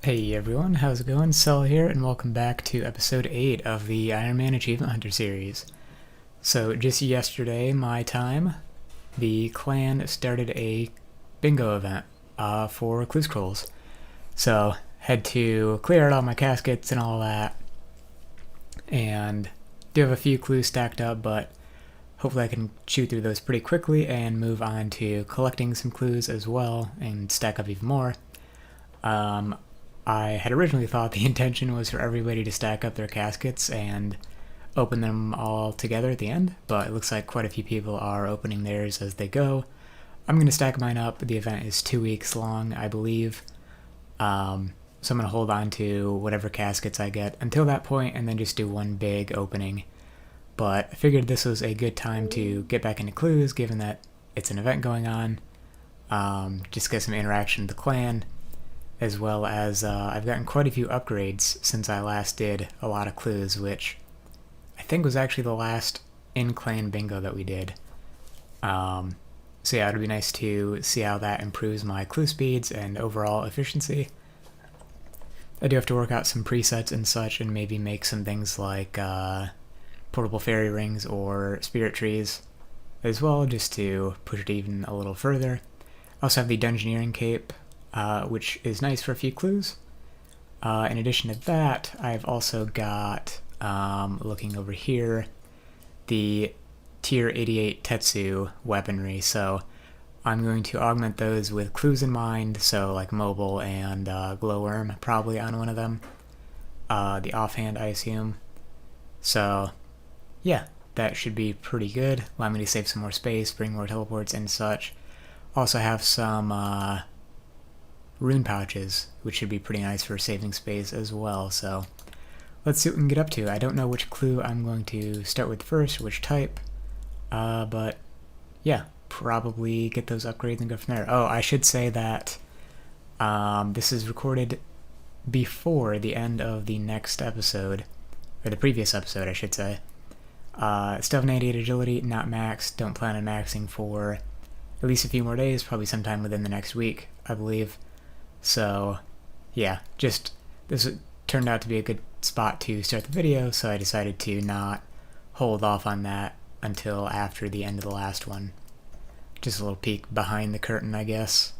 Hey everyone, how's it going? Cell here, and welcome back to episode 8 of the Ironman Achievement Hunter series. So, just yesterday, my time, the clan started a bingo event for clue scrolls. So, had to clear out all my caskets and all that, and do have a few clues stacked up, but hopefully I can chew through those pretty quickly and move on to collecting some clues as well and stack up even more. I had originally thought the intention was for everybody to stack up their caskets and open them all together at the end, but it looks like quite a few people are opening theirs as they go. I'm going to stack mine up. The event is 2 weeks long, I believe, so I'm going to hold on to whatever caskets I get until that point and then just do one big opening. But I figured this was a good time to get back into clues, given that it's an event going on, just get some interaction with the clan, as well as I've gotten quite a few upgrades since I last did a lot of clues, which I think was actually the last in-clan bingo that we did. So yeah, it'd be nice to see how that improves my clue speeds and overall efficiency. I do have to work out some presets and such, and maybe make some things like portable fairy rings or spirit trees as well, just to push it even a little further. I also have the Dungeoneering cape, which is nice for a few clues. In addition to that, I've also got, looking over here, the tier 88 Tetsu weaponry, so I'm going to augment those with clues in mind, so like mobile and glowworm probably on one of them. The offhand, I assume. So yeah, that should be pretty good. Allow me to save some more space, bring more teleports and such. Also have some rune pouches, which should be pretty nice for saving space as well. So let's see what we can get up to. I don't know which clue I'm going to start with first, which type, but yeah, probably get those upgrades and go from there. Oh, I should say that this is recorded before the end of the next episode, or the previous episode, I should say. Still have 98 agility, not maxed, don't plan on maxing for at least a few more days, probably sometime within the next week, I believe. So yeah, just this turned out to be a good spot to start the video, so I decided to not hold off on that until after the end of the last one. Just a little peek behind the curtain, I guess.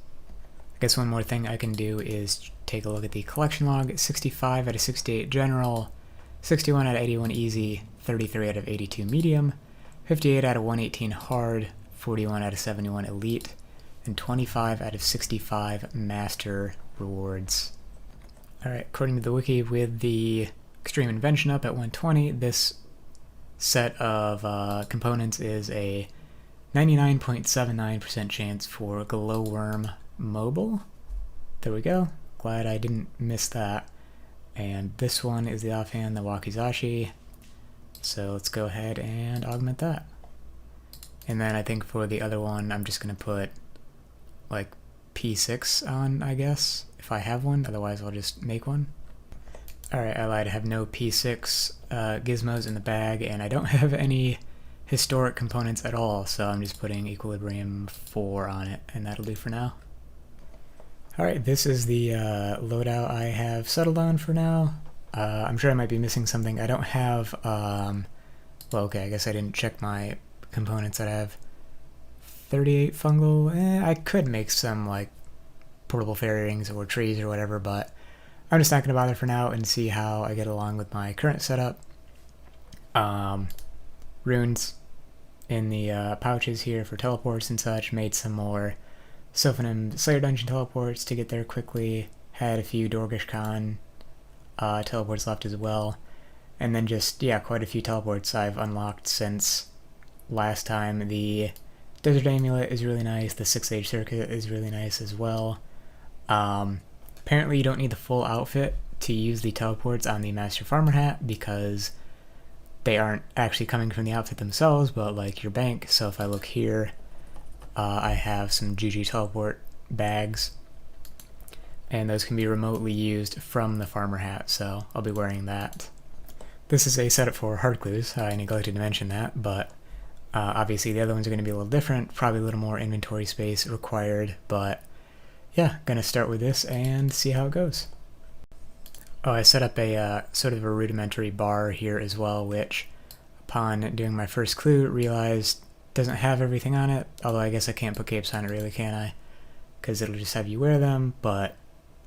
I guess one more thing I can do is take a look at the collection log. 65 out of 68 general, 61 out of 81 easy, 33 out of 82 medium, 58 out of 118 hard, 41 out of 71 elite, and 25 out of 65 master rewards. Alright, according to the wiki, with the extreme invention up at 120, this set of components is a 99.79% chance for glowworm mobile. There we go. Glad I didn't miss that. And this one is the offhand, the wakizashi. So let's go ahead and augment that. And then I think for the other one, I'm just going to put like P6 on, I guess, if I have one. Otherwise, I'll just make one. Alright, I lied. I have no P6 gizmos in the bag, and I don't have any historic components at all, so I'm just putting Equilibrium 4 on it, and that'll do for now. Alright, this is the loadout I have settled on for now. I'm sure I might be missing something. I don't have, well, okay, I guess I didn't check my components. That I have 38 fungal. I could make some like portable fairy rings or trees or whatever, but I'm just not going to bother for now and see how I get along with my current setup. Runes in the pouches here for teleports and such. Made some more Sophanim Slayer Dungeon teleports to get there quickly. Had a few Dorgish Khan teleports left as well. And then just, yeah, quite a few teleports I've unlocked since last time. The Desert Amulet is really nice. The 6-Age Circuit is really nice as well. Apparently you don't need the full outfit to use the teleports on the Master Farmer hat, because they aren't actually coming from the outfit themselves, but like your bank. So if I look here, I have some GG teleport bags, and those can be remotely used from the farmer hat, so I'll be wearing that. This is a setup for hard clues. I neglected to mention that, but obviously the other ones are going to be a little different, probably a little more inventory space required, but yeah, gonna start with this and see how it goes. Oh, I set up a sort of a rudimentary bar here as well, which upon doing my first clue realized doesn't have everything on it, although I guess I can't put capes on it really, can I? Because it'll just have you wear them, but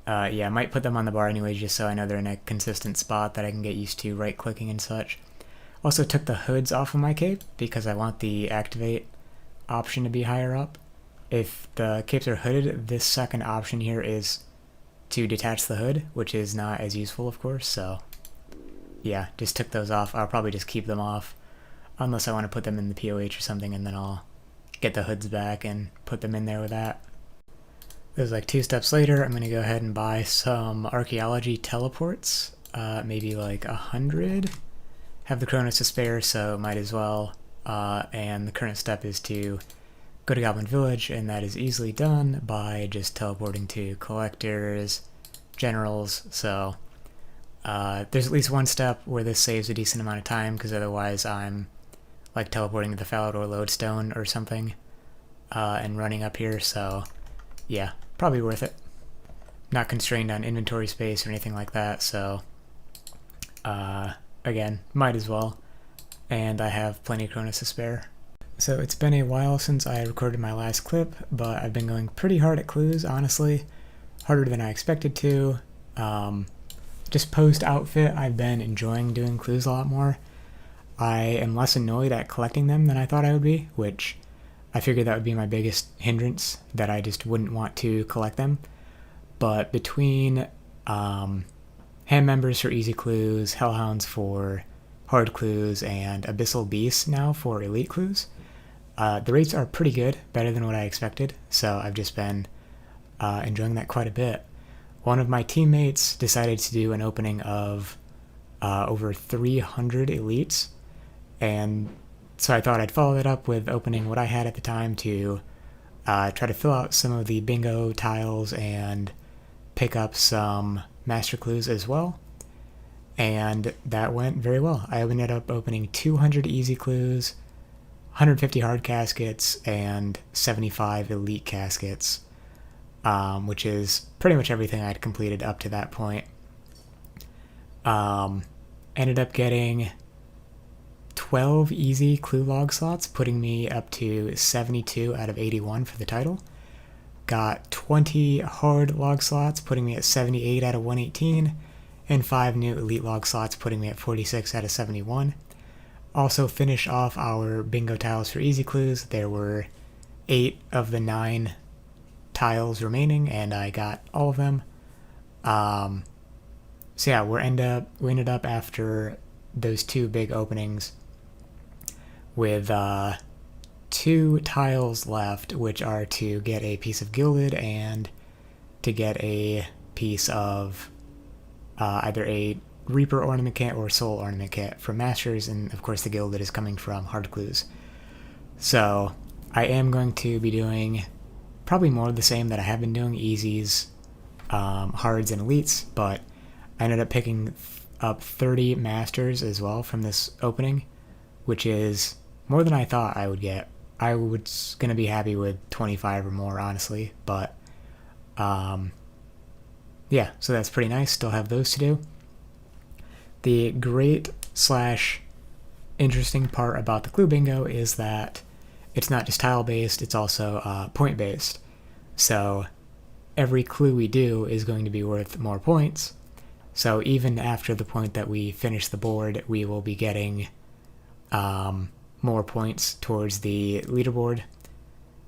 yeah, I might put them on the bar anyway just so I know they're in a consistent spot that I can get used to right-clicking and such. Also took the hoods off of my cape because I want the activate option to be higher up. If the capes are hooded, this second option here is to detach the hood, which is not as useful, of course, so yeah, just took those off. I'll probably just keep them off unless I want to put them in the POH or something, and then I'll get the hoods back and put them in there with that. There's like 2 steps later, I'm going to go ahead and buy some archaeology teleports, maybe like 100. Have the Chronos to spare, so might as well. And the current step is to go to Goblin Village, and that is easily done by just teleporting to collectors, generals, so there's at least one step where this saves a decent amount of time, because otherwise I'm like teleporting to the Falador Lodestone or something, and running up here, so yeah, probably worth it. Not constrained on inventory space or anything like that, so again, might as well. And I have plenty of Chronos to spare. So it's been a while since I recorded my last clip, but I've been going pretty hard at clues, honestly. Harder than I expected to. Just post-outfit, I've been enjoying doing clues a lot more. I am less annoyed at collecting them than I thought I would be, which I figured that would be my biggest hindrance, that I just wouldn't want to collect them. But between hand members for easy clues, hellhounds for hard clues, and abyssal beasts now for elite clues, the rates are pretty good, better than what I expected, so I've just been enjoying that quite a bit. One of my teammates decided to do an opening of over 300 elites, and so I thought I'd follow that up with opening what I had at the time to try to fill out some of the bingo tiles and pick up some master clues as well. And that went very well. I ended up opening 200 easy clues, 150 hard caskets, and 75 elite caskets, which is pretty much everything I'd completed up to that point. Ended up getting 12 easy clue log slots, putting me up to 72 out of 81 for the title. Got 20 hard log slots, putting me at 78 out of 118, and 5 new elite log slots, putting me at 46 out of 71. Also finished off our bingo tiles for easy clues. There were 8 of the 9 tiles remaining, and I got all of them. So yeah, we ended up after those 2 big openings with 2 tiles left, which are to get a piece of gilded and to get a piece of either a Reaper ornament kit or Soul ornament kit from Masters, and of course the gilded is coming from hard clues. So I am going to be doing probably more of the same that I have been doing, easies, hards, and elites, but I ended up picking up 30 Masters as well from this opening, which is more than I thought I would get. I was going to be happy with 25 or more, honestly, but yeah, so that's pretty nice. Still have those to do. The great / interesting part about the clue bingo is that it's not just tile-based, it's also point-based. So every clue we do is going to be worth more points. So even after the point that we finish the board, we will be getting more points towards the leaderboard,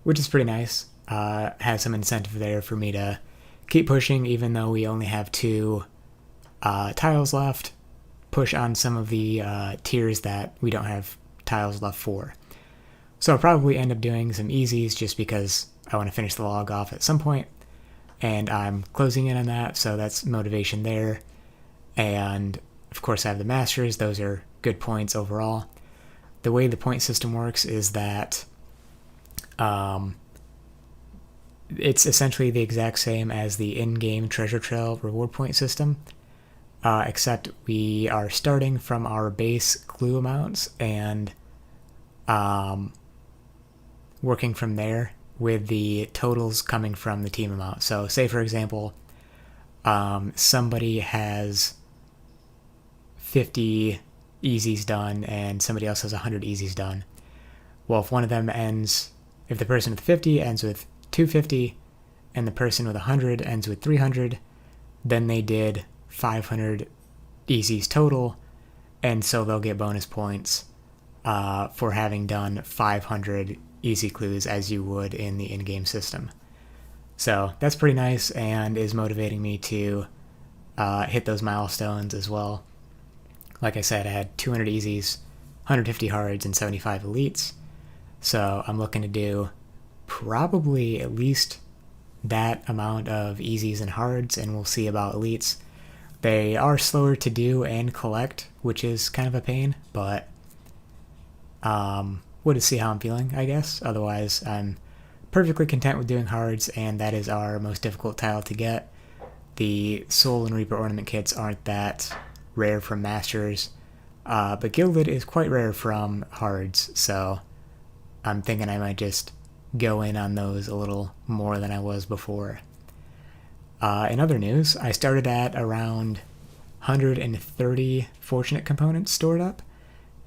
which is pretty nice. Has some incentive there for me to keep pushing, even though we only have 2 tiles left. Push on some of the tiers that we don't have tiles left for. So I'll probably end up doing some easies just because I want to finish the log off at some point, and I'm closing in on that, so that's motivation there. And of course I have the Masters, those are good points overall. The way the point system works is that it's essentially the exact same as the in-game treasure trail reward point system, except we are starting from our base clue amounts and working from there with the totals coming from the team amount. So say, for example, somebody has 50 easies done and somebody else has 100 easies done. Well, if one of them ends, if the person with 50 ends with 250 and the person with 100 ends with 300, then they did 500 easies total, and so they'll get bonus points for having done 500 easy clues as you would in the in-game system. So that's pretty nice and is motivating me to hit those milestones as well. Like I said, I had 200 easies, 150 hards, and 75 elites. So I'm looking to do probably at least that amount of easies and hards, and we'll see about elites. They are slower to do and collect, which is kind of a pain, but we'll just see how I'm feeling, I guess. Otherwise, I'm perfectly content with doing hards, and that is our most difficult tile to get. The Soul and Reaper ornament kits aren't that rare from Masters, but Gilded is quite rare from hards, so I'm thinking I might just go in on those a little more than I was before. In other news, I started at around 130 Fortunate components stored up,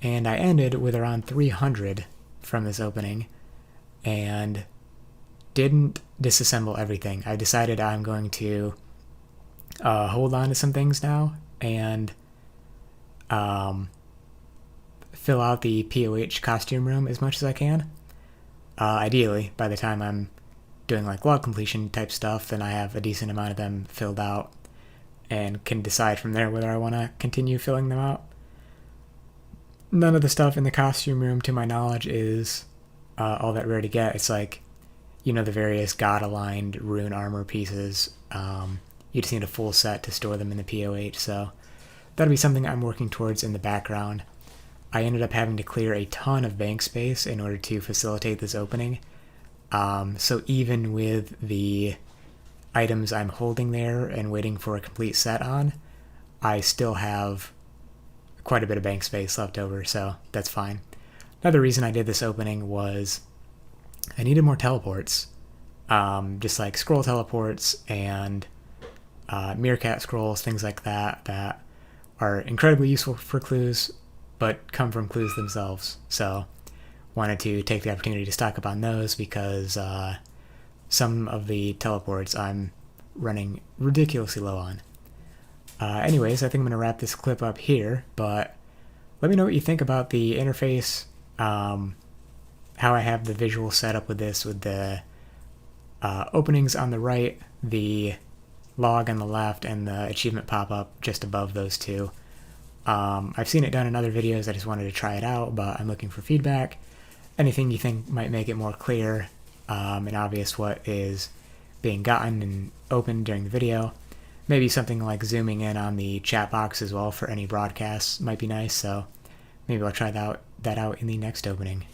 and I ended with around 300 from this opening, and didn't disassemble everything. I decided I'm going to hold on to some things now and fill out the POH costume room as much as I can. Ideally, by the time I'm doing like log completion type stuff, then I have a decent amount of them filled out and can decide from there whether I want to continue filling them out. None of the stuff in the costume room, to my knowledge, is all that rare to get. It's like, the various god-aligned rune armor pieces. You just need a full set to store them in the POH, so that'll be something I'm working towards in the background. I ended up having to clear a ton of bank space in order to facilitate this opening. So even with the items I'm holding there and waiting for a complete set on, I still have quite a bit of bank space left over, so that's fine. Another reason I did this opening was I needed more teleports. Just like scroll teleports and meerkat scrolls, things like that, that are incredibly useful for clues, but come from clues themselves. So wanted to take the opportunity to stock up on those because some of the teleports I'm running ridiculously low on. Anyways, I think I'm going to wrap this clip up here, but let me know what you think about the interface, how I have the visual setup with this, with the openings on the right, the log on the left, and the achievement pop-up just above those two. I've seen it done in other videos, I just wanted to try it out, but I'm looking for feedback. Anything you think might make it more clear and obvious what is being gotten and opened during the video. Maybe something like zooming in on the chat box as well for any broadcasts might be nice, so maybe I'll try that out in the next opening.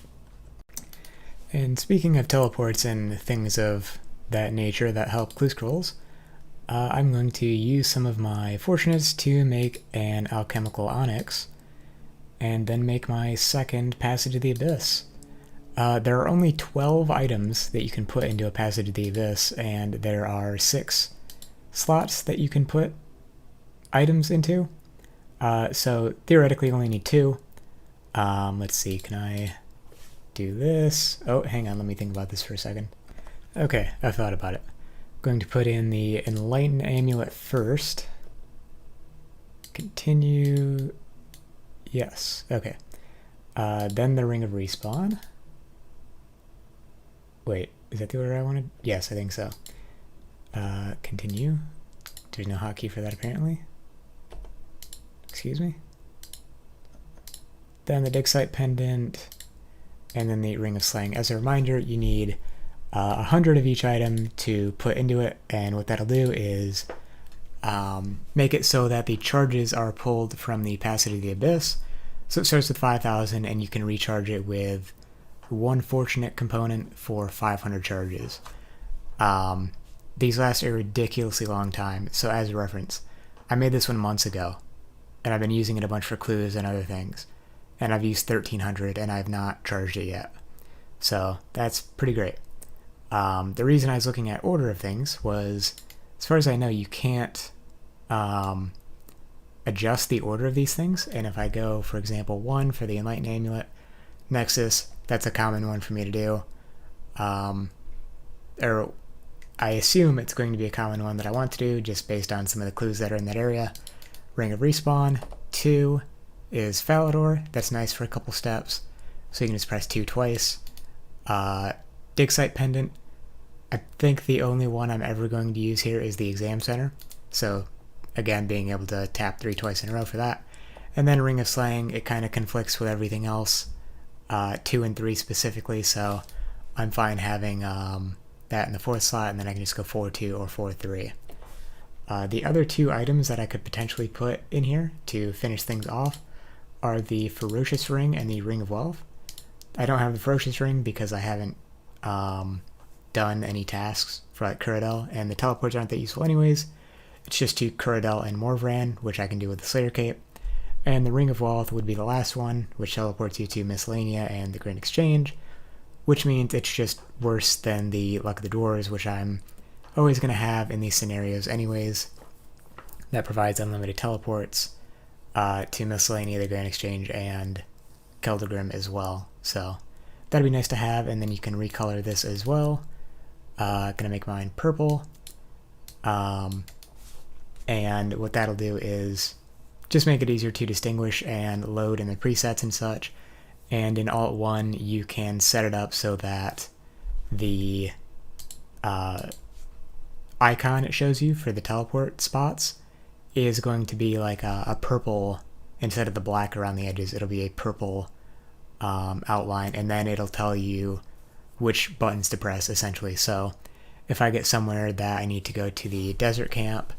And speaking of teleports and things of that nature that help clue scrolls, I'm going to use some of my Fortunates to make an alchemical onyx, and then make my second Passage of the Abyss. There are only 12 items that you can put into a Passage of the Abyss, and there are 6 slots that you can put items into. So theoretically you only need 2. Let's see, can I do this? Oh, hang on, let me think about this for a second. Okay, I thought about it. Going to put in the Enlighten Amulet first. Continue. Yes, okay. Then the Ring of Respawn. Wait, is that the order I wanted? Yes, I think so. Continue. There's no hotkey for that apparently. Excuse me. Then the Dig Site Pendant, and then the Ring of Slaying. As a reminder, you need 100 of each item to put into it, and what that'll do is make it so that the charges are pulled from the Passage of the Abyss. So it starts with 5,000, and you can recharge it with 1 Fortunate component for 500 charges. These last a ridiculously long time, so as a reference, I made this one months ago, and I've been using it a bunch for clues and other things, and I've used 1,300, and I've not charged it yet. So that's pretty great. The reason I was looking at order of things was, as far as I know, you can't adjust the order of these things, and if I go, for example, 1 for the Enlightened Amulet, Nexus, that's a common one for me to do. Or I assume it's going to be a common one that I want to do just based on some of the clues that are in that area. Ring of Respawn. 2 is Falador. That's nice for a couple steps. So you can just press 2 twice. Dig Site Pendant. I think the only one I'm ever going to use here is the Exam Center. So again, being able to tap 3 twice in a row for that. And then Ring of Slaying, it kind of conflicts with everything else. 2 and 3 specifically, so I'm fine having that in the 4th slot, and then I can just go 4-2 or 4-3. The other 2 items that I could potentially put in here to finish things off are the Ferocious Ring and the Ring of Wealth. I don't have the Ferocious Ring because I haven't done any tasks for like Kuradel, and the teleports aren't that useful anyways. It's just to Kuradel and Morvran, which I can do with the Slayer Cape. And the Ring of Wealth would be the last one, which teleports you to Miscellanea and the Grand Exchange, which means it's just worse than the Luck of the Dwarves, which I'm always going to have in these scenarios anyways. That provides unlimited teleports to Miscellanea, the Grand Exchange, and Keldagrim as well. So that'd be nice to have, and then you can recolor this as well. Gonna make mine purple. And what that'll do is just make it easier to distinguish and load in the presets and such. And in Alt 1, you can set it up so that the icon it shows you for the teleport spots is going to be like a purple, instead of the black around the edges, it'll be a purple outline, and then it'll tell you which buttons to press, essentially. So if I get somewhere that I need to go to the desert camp,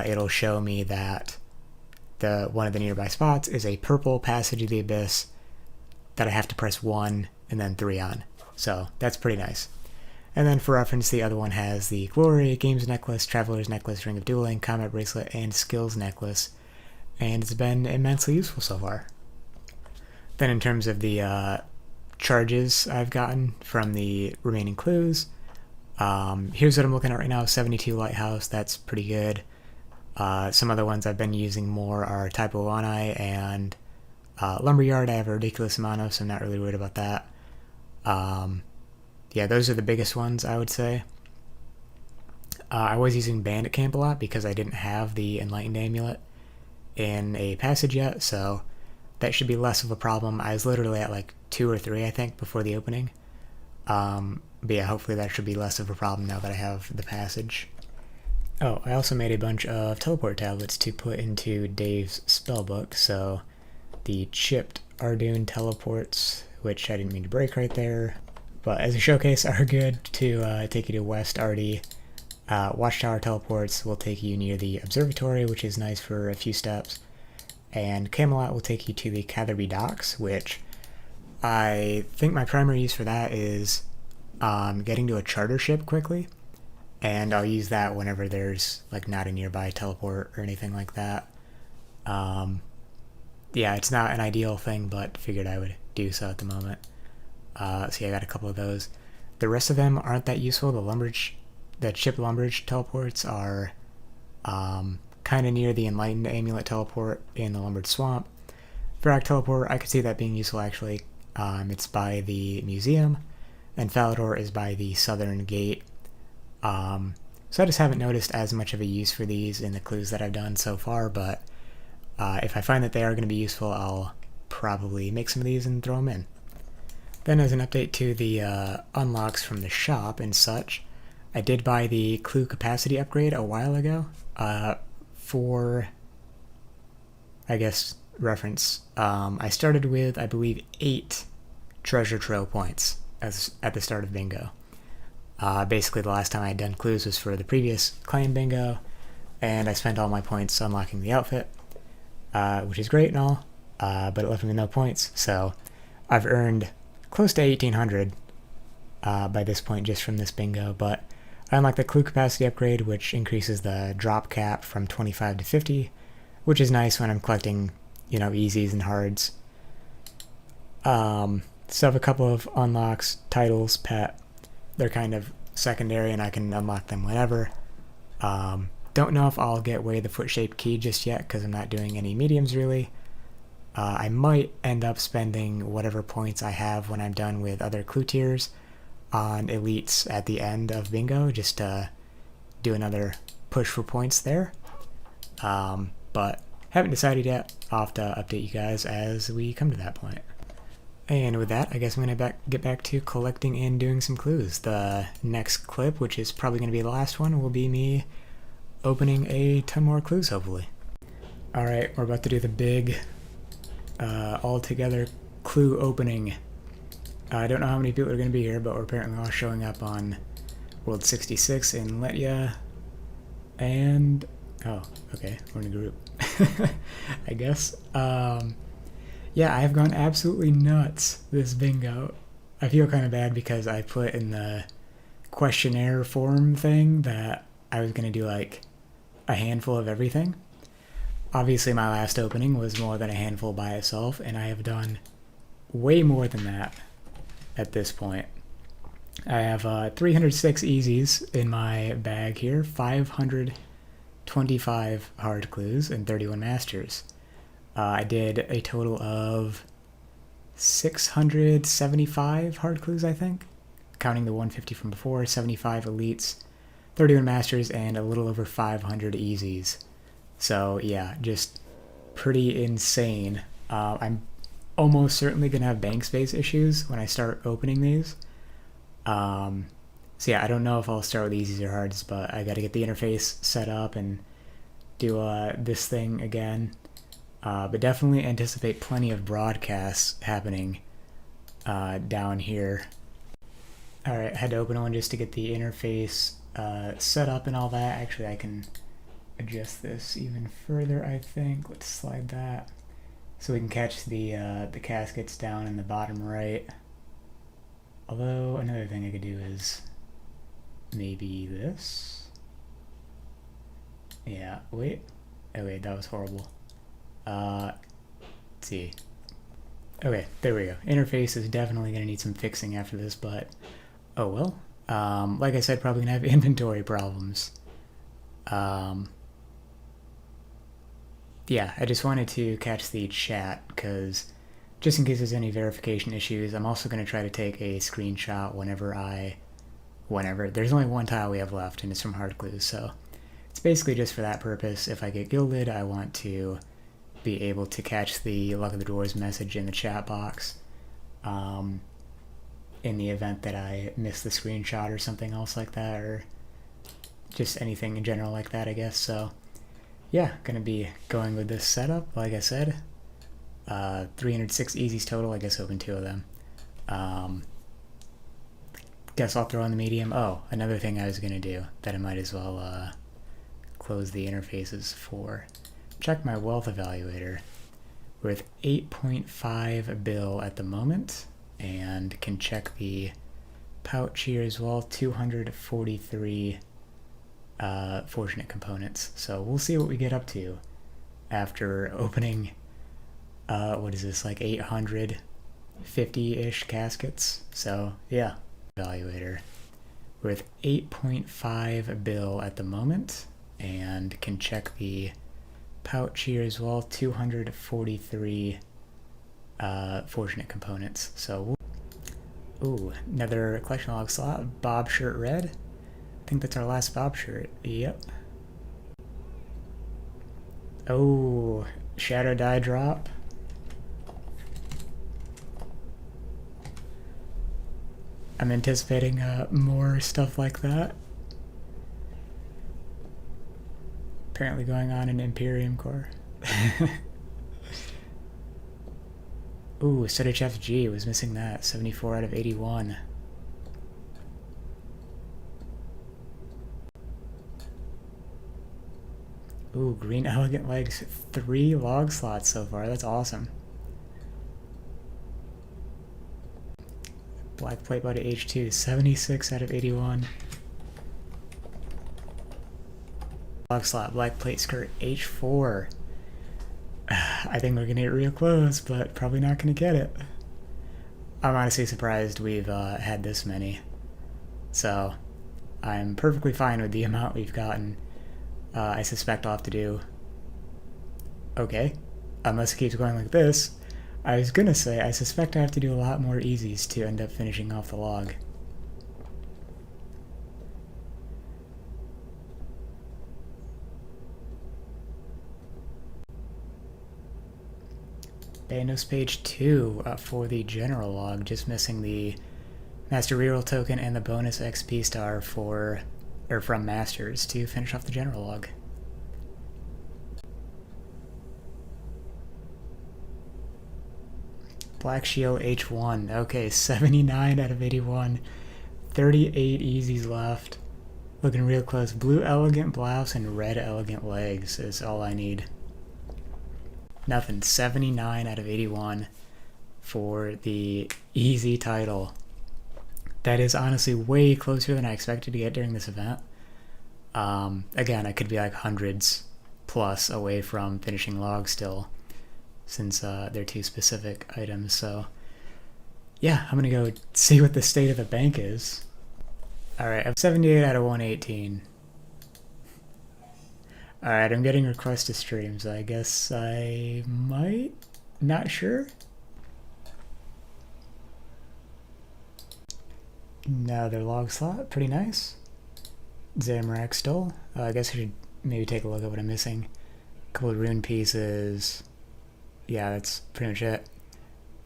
it'll show me that one of the nearby spots is a purple Passage of the Abyss that I have to press 1 and then 3 on. So that's pretty nice. And then for reference, the other one has the Glory, Games Necklace, Traveler's Necklace, Ring of Dueling, Combat Bracelet, and Skills Necklace. And it's been immensely useful so far. Then in terms of the charges I've gotten from the remaining clues, here's what I'm looking at right now, 72 Lighthouse, that's pretty good. Some other ones I've been using more are Typo Wanai and Lumberyard. I have a ridiculous amount of, so I'm not really worried about that. Yeah, those are the biggest ones, I would say. I was using Bandit Camp a lot because I didn't have the Enlightened Amulet in a passage yet, so that should be less of a problem. I was literally at like 2 or 3, I think, before the opening. But yeah, hopefully that should be less of a problem now that I have the passage. Oh, I also made a bunch of teleport tablets to put into Dave's spellbook, so the chipped Ardoon teleports, which I didn't mean to break right there, but as a showcase are good to take you to West Ardy. Watchtower teleports will take you near the observatory, which is nice for a few steps, and Camelot will take you to the Catherby Docks, which I think my primary use for that is getting to a charter ship quickly, and I'll use that whenever there's like not a nearby teleport or anything like that. Yeah, it's not an ideal thing, but figured I would do so at the moment. So yeah, I got a couple of those. The rest of them aren't that useful. The chip Lumbridge teleports are kind of near the Enlightened Amulet teleport in the Lumbridge Swamp. Varrock teleport, I could see that being useful actually. It's by the museum, and Falador is by the southern gate. So I just haven't noticed as much of a use for these in the clues that I've done so far, but if I find that they are going to be useful, I'll probably make some of these and throw them in. Then as an update to the unlocks from the shop and such, I did buy the clue capacity upgrade a while ago. For, I guess, reference, I started with, I believe, 8 treasure trail points at the start of bingo. Basically the last time I had done clues was for the previous claim bingo, and I spent all my points unlocking the outfit, which is great and all, but it left me with no points, so I've earned close to 1800 by this point just from this bingo. But I unlocked the clue capacity upgrade, which increases the drop cap from 25 to 50, which is nice when I'm collecting, easies and hards. So I have a couple of unlocks, titles, pet. They're kind of secondary and I can unlock them whenever. Don't know if I'll get Way the Foot-shaped key just yet because I'm not doing any mediums really. I might end up spending whatever points I have when I'm done with other clue tiers on elites at the end of bingo, just to do another push for points there. But haven't decided yet. I'll have to update you guys as we come to that point. And with that, I guess I'm going to get back to collecting and doing some clues. The next clip, which is probably going to be the last one, will be me opening a ton more clues, hopefully. Alright, we're about to do the big all-together clue opening. I don't know how many people are going to be here, but we're apparently all showing up on World 66 in Letya. And... oh, okay, we're in a group. I guess. Yeah, I've gone absolutely nuts this bingo. I feel kind of bad because I put in the questionnaire form thing that I was going to do like a handful of everything. Obviously my last opening was more than a handful by itself, and I have done way more than that at this point. I have 306 easies in my bag here, 525 hard clues, and 31 masters. I did a total of 675 hard clues, I think, counting the 150 from before, 75 elites, 31 masters, and a little over 500 easies. So yeah, just pretty insane. I'm almost certainly going to have bank space issues when I start opening these. So yeah, I don't know if I'll start with easies or hards, but I got to get the interface set up and do this thing again. But definitely anticipate plenty of broadcasts happening down here. Alright, had to open one just to get the interface set up and all that. Actually, I can adjust this even further, I think. Let's slide that so we can catch the caskets down in the bottom right. Although, another thing I could do is maybe this. Yeah, wait. Oh wait, that was horrible. Let's see. Okay, there we go. Interface is definitely going to need some fixing after this, but oh well. Like I said, probably going to have inventory problems. Yeah, I just wanted to catch the chat, because just in case there's any verification issues, I'm also going to try to take a screenshot whenever there's only one tile we have left, and it's from hard clues, so it's basically just for that purpose. If I get gilded, I want to be able to catch the Luck of the Drawers message in the chat box in the event that I miss the screenshot or something else like that, or just anything in general like that, I guess. So yeah, gonna be going with this setup, like I said. 306 easies total, I guess open 2 of them. Guess I'll throw in the medium. Oh, another thing I was gonna do that I might as well close the interfaces for. Check my wealth evaluator. We're with 8.5 bill at the moment, and can check the pouch here as well, 243 fortunate components. So we'll see what we get up to after opening, what is this, like 850-ish caskets. So yeah, evaluator. We're with 8.5 bill at the moment, and can check the pouch here as well, 243 fortunate components. So ooh, another collection log slot, Bob shirt red. I think that's our last Bob shirt. Yep. Oh, shadow die drop. I'm anticipating more stuff like that. Apparently going on in Imperium Core. Ooh, Studded Chef G, was missing that. 74 out of 81. Ooh, Green Elegant Legs. 3 log slots so far. That's awesome. Black Plate Body H2. 76 out of 81. Log slot, Black Plate Skirt H4. I think we're gonna get real close, but probably not gonna get it. I'm honestly surprised we've had this many. So I'm perfectly fine with the amount we've gotten. I suspect I'll have to do... Okay. Unless it keeps going like this. I was gonna say, I suspect I have to do a lot more easies to end up finishing off the log. Bandos page 2 for the general log, just missing the Master Reroll token and the bonus XP star from Masters to finish off the general log. Black Shield H1. Okay, 79 out of 81. 38 easies left. Looking real close. Blue Elegant Blouse and Red Elegant Legs is all I need. Nothing. 79 out of 81 for the easy title. That is honestly way closer than I expected to get during this event. Again, I could be like hundreds plus away from finishing log still, since they're two specific items. So yeah, I'm gonna go see what the state of the bank is. Alright, I'm 78 out of 118. Alright, I'm getting requests to stream, so I guess I might? Not sure? Another log slot, pretty nice. Zamrak still. I guess I should maybe take a look at what I'm missing. A couple of rune pieces. Yeah, that's pretty much it.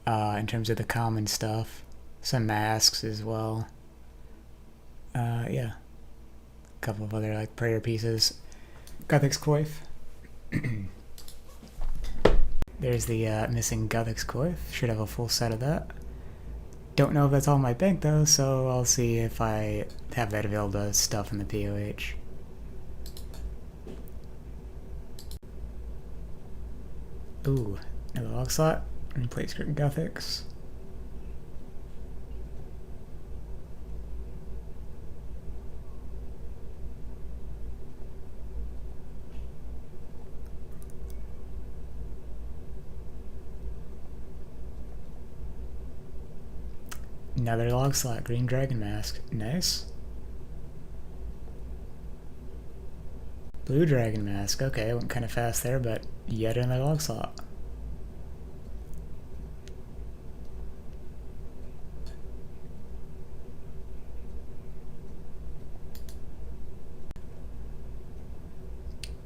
In terms of the common stuff. Some masks as well. Yeah. A couple of other like prayer pieces. Guthix coif. There's the missing Guthix coif. Should have a full set of that. Don't know if that's all in my bank though, so I'll see if I have that available to stuff in the POH. Ooh, another log slot. Replace Guthix. Another log slot, green dragon mask. Nice. Blue dragon mask. Okay, went kind of fast there, but yet another log slot.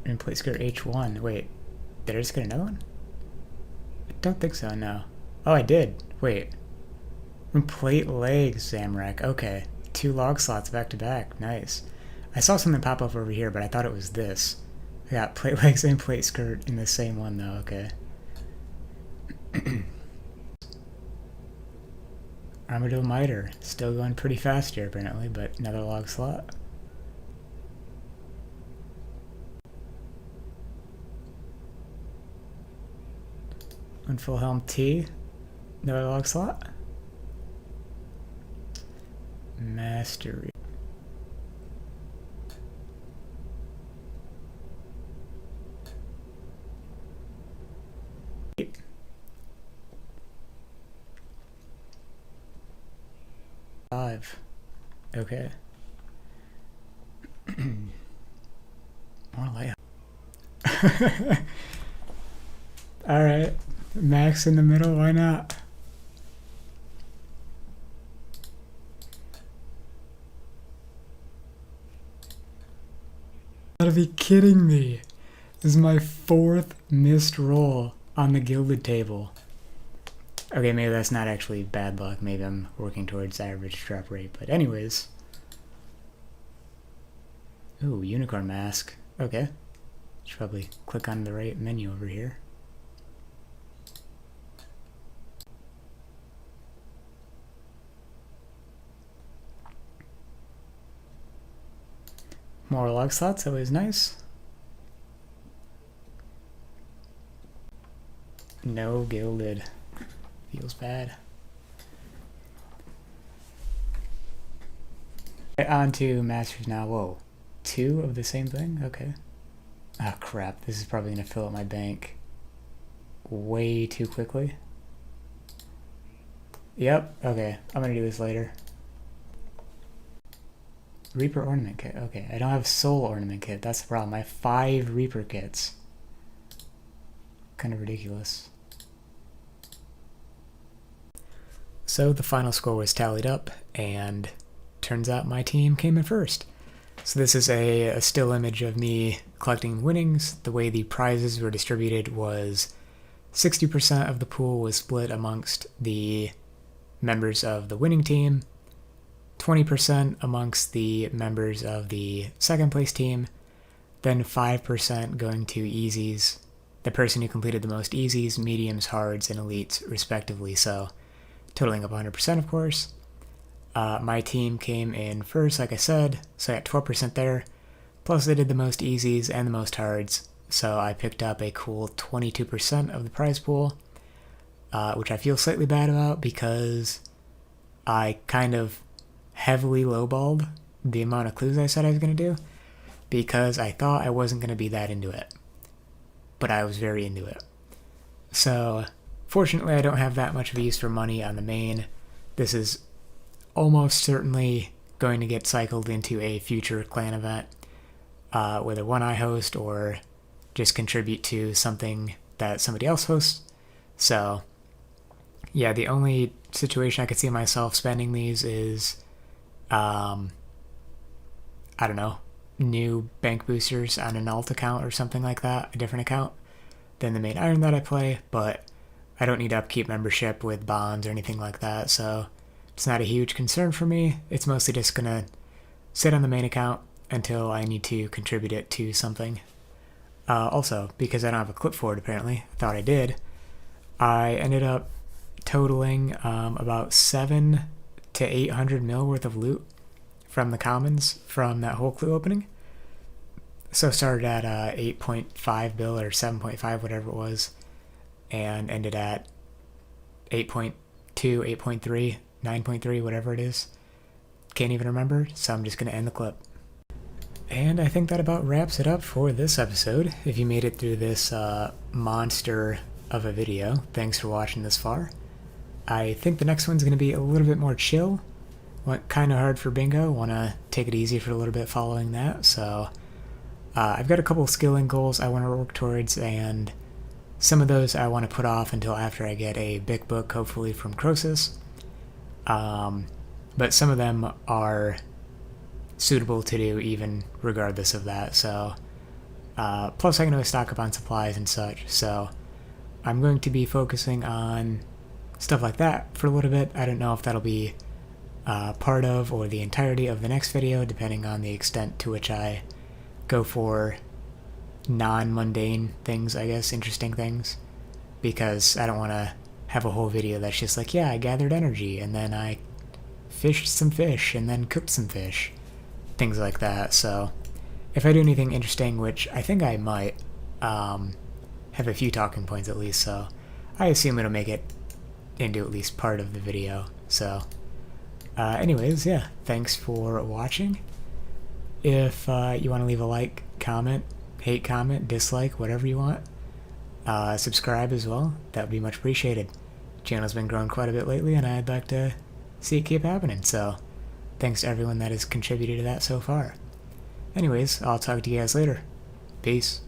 Replace skirt H1. Wait, did I just get another one? I don't think so, no. Oh, I did. Wait. Plate legs, Zamrak. Okay. 2 log slots back to back. Nice. I saw something pop up over here, but I thought it was this. I got plate legs and plate skirt in the same one, though. Okay. Armadillo miter. Still going pretty fast here, apparently, but another log slot. One full helm T. Another log slot. Mastery. Five. Okay. More layout. Alright. Max in the middle, why not? Gotta be kidding me. This is my 4th missed roll on the gilded table. Okay, maybe that's not actually bad luck. Maybe I'm working towards average drop rate. But anyways. Ooh, unicorn mask. Okay. Should probably click on the right menu over here. More log slots, always nice. No gilded. Feels bad. Right, on to Masters now. Whoa. 2 of the same thing? Okay. Ah, crap. This is probably going to fill up my bank way too quickly. Yep. Okay. I'm going to do this later. Reaper ornament kit. Okay, I don't have soul ornament kit. That's the problem. I have 5 Reaper kits. Kind of ridiculous. So the final score was tallied up, and turns out my team came in first. So this is a still image of me collecting winnings. The way the prizes were distributed was 60% of the pool was split amongst the members of the winning team, 20% amongst the members of the second place team, then 5% going to easies, the person who completed the most easies, mediums, hards, and elites respectively, so totaling up 100% of course. My team came in first, like I said, so I got 12% there, plus I did the most easies and the most hards, so I picked up a cool 22% of the prize pool, which I feel slightly bad about because I kind of heavily lowballed the amount of clues I said I was going to do, because I thought I wasn't going to be that into it, but I was very into it. So fortunately I don't have that much of a use for money on the main. This is almost certainly going to get cycled into a future clan event, whether one I host or just contribute to something that somebody else hosts. So yeah, the only situation I could see myself spending these is I don't know, new bank boosters on an alt account or something like that, a different account than the main Iron that I play, but I don't need upkeep membership with bonds or anything like that, so it's not a huge concern for me. It's mostly just gonna sit on the main account until I need to contribute it to something. Also, because I don't have a clip for it apparently, I thought I did, I ended up totaling about 7 to 800 mil worth of loot from the commons from that whole clue opening. So started at 8.5 bill or 7.5, whatever it was, and ended at 8.2, 8.3, 9.3, whatever it is. Can't even remember, so I'm just going to end the clip. And I think that about wraps it up for this episode. If you made it through this monster of a video, thanks for watching this far. I think the next one's going to be a little bit more chill. Went kind of hard for bingo, want to take it easy for a little bit following that, so I've got a couple skilling goals I want to work towards, and some of those I want to put off until after I get a big book, hopefully from Croesus. But some of them are suitable to do even regardless of that, so plus I can always stock up on supplies and such, so I'm going to be focusing on stuff like that for a little bit. I don't know if that'll be part of or the entirety of the next video, depending on the extent to which I go for non-mundane things, I guess, interesting things, because I don't want to have a whole video that's just like, yeah, I gathered energy, and then I fished some fish, and then cooked some fish, things like that. So if I do anything interesting, which I think I might, have a few talking points at least, so I assume it'll make it into at least part of the video. So anyways, yeah, thanks for watching. If you want to leave a like, comment, hate comment, dislike, whatever you want, subscribe as well, that would be much appreciated. Channel's been growing quite a bit lately, and I'd like to see it keep happening, so thanks to everyone that has contributed to that so far. Anyways, I'll talk to you guys later. Peace.